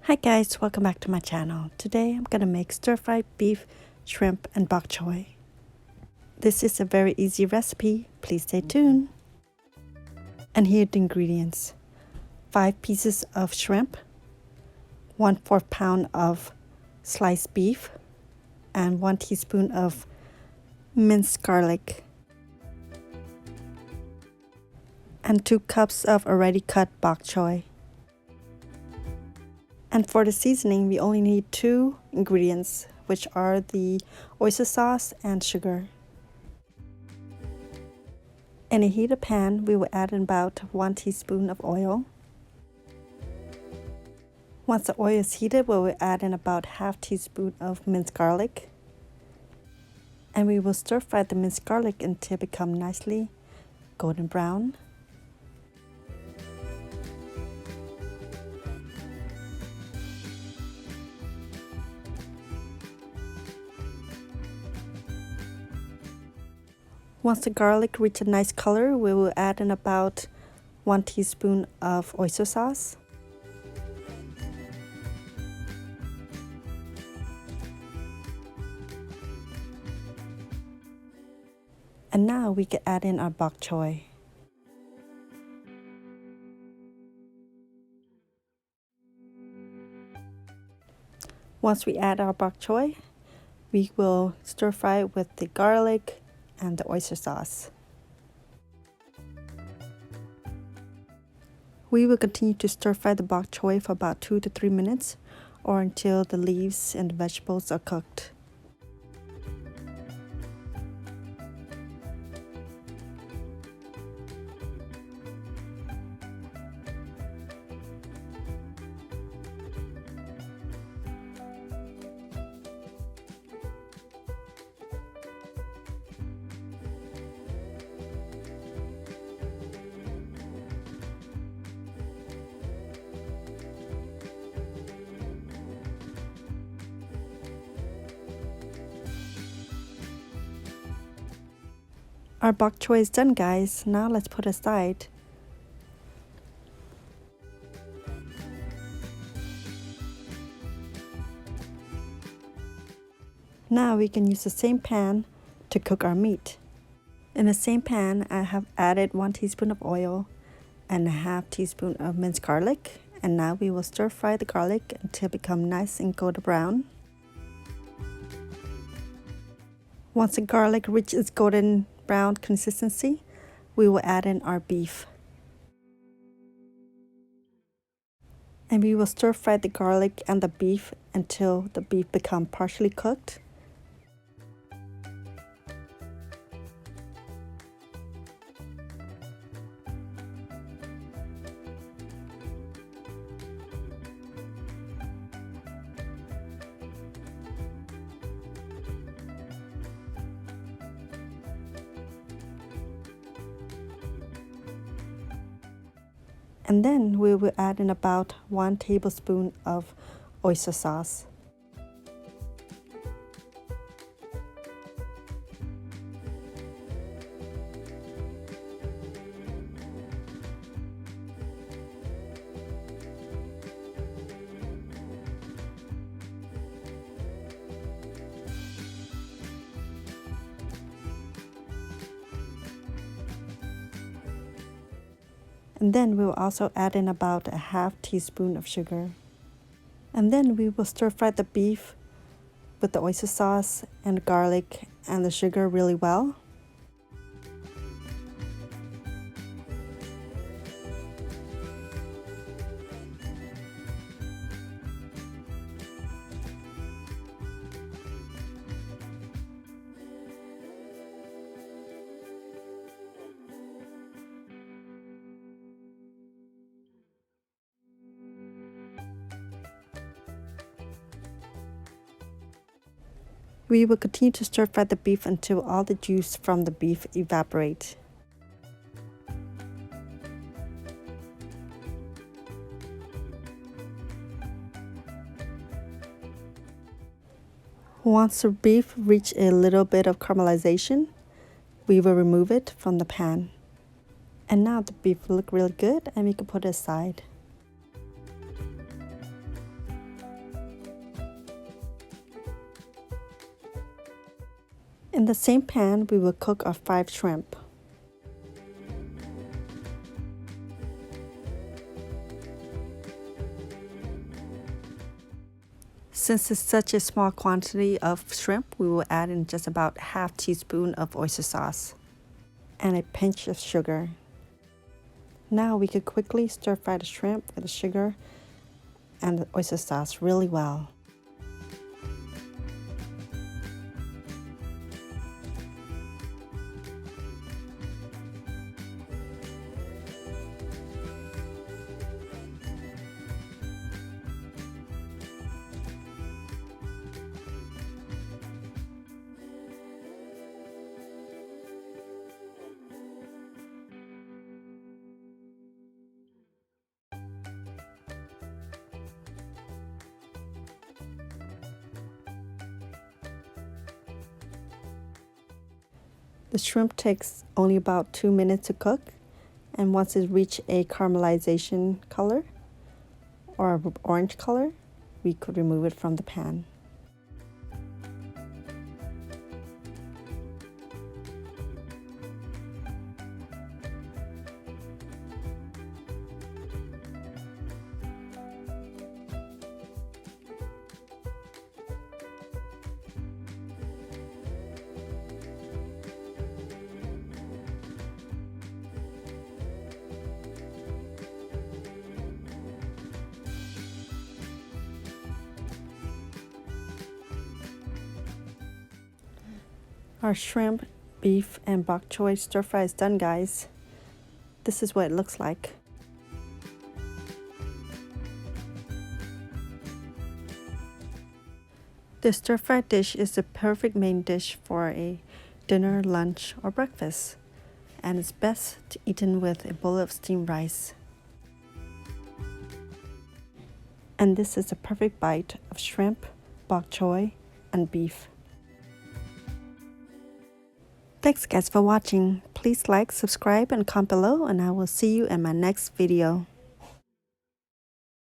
Hi guys, welcome back to my channel. Today I'm gonna make stir-fried beef, shrimp, and bok choy. This is a very easy recipe, please stay tuned. And here are the ingredients. 5 pieces of shrimp, 1/4 pound of sliced beef, and 1 teaspoon of minced garlic, and 2 cups of already cut bok choy. And for the seasoning, we only need 2 ingredients, which are the oyster sauce and sugar. In a heated pan, we will add in about 1 teaspoon of oil. Once the oil is heated, we will add in about ½ teaspoon of minced garlic. And we will stir fry the minced garlic until it becomes nicely golden brown. Once the garlic reaches a nice color, we will add in about 1 teaspoon of oyster sauce. And now we can add in our bok choy. Once we add our bok choy, we will stir fry with the garlic and the oyster sauce. We will continue to stir fry the bok choy for about 2 to 3 minutes or until the leaves and the vegetables are cooked. Our bok choy is done, guys. Now let's put it aside. Now we can use the same pan to cook our meat. In the same pan, I have added 1 teaspoon of oil and ½ teaspoon of minced garlic. And now we will stir fry the garlic until it becomes nice and golden brown. Once the garlic reaches golden brown consistency, we will add in our beef. And we will stir fry the garlic and the beef until the beef becomes partially cooked. And then we will add in about 1 tablespoon of oyster sauce. And then we will also add in about ½ teaspoon of sugar. And then we will stir fry the beef with the oyster sauce and garlic and the sugar really well. We will continue to stir fry the beef until all the juice from the beef evaporates. Once the beef reaches a little bit of caramelization, we will remove it from the pan. And now the beef looks really good and we can put it aside. In the same pan, we will cook our 5 shrimp. Since it's such a small quantity of shrimp, we will add in just about ½ teaspoon of oyster sauce and a pinch of sugar. Now we could quickly stir fry the shrimp with the sugar and the oyster sauce really well. The shrimp takes only about 2 minutes to cook, and once it reaches a caramelization color or orange color, we could remove it from the pan. Our shrimp, beef, and bok choy stir fry is done, guys. This is what it looks like. The stir fry dish is the perfect main dish for a dinner, lunch, or breakfast, and it's best eaten with a bowl of steamed rice. And this is a perfect bite of shrimp, bok choy, and beef. Thanks guys for watching. Please like, subscribe, and comment below, and I will see you in my next video.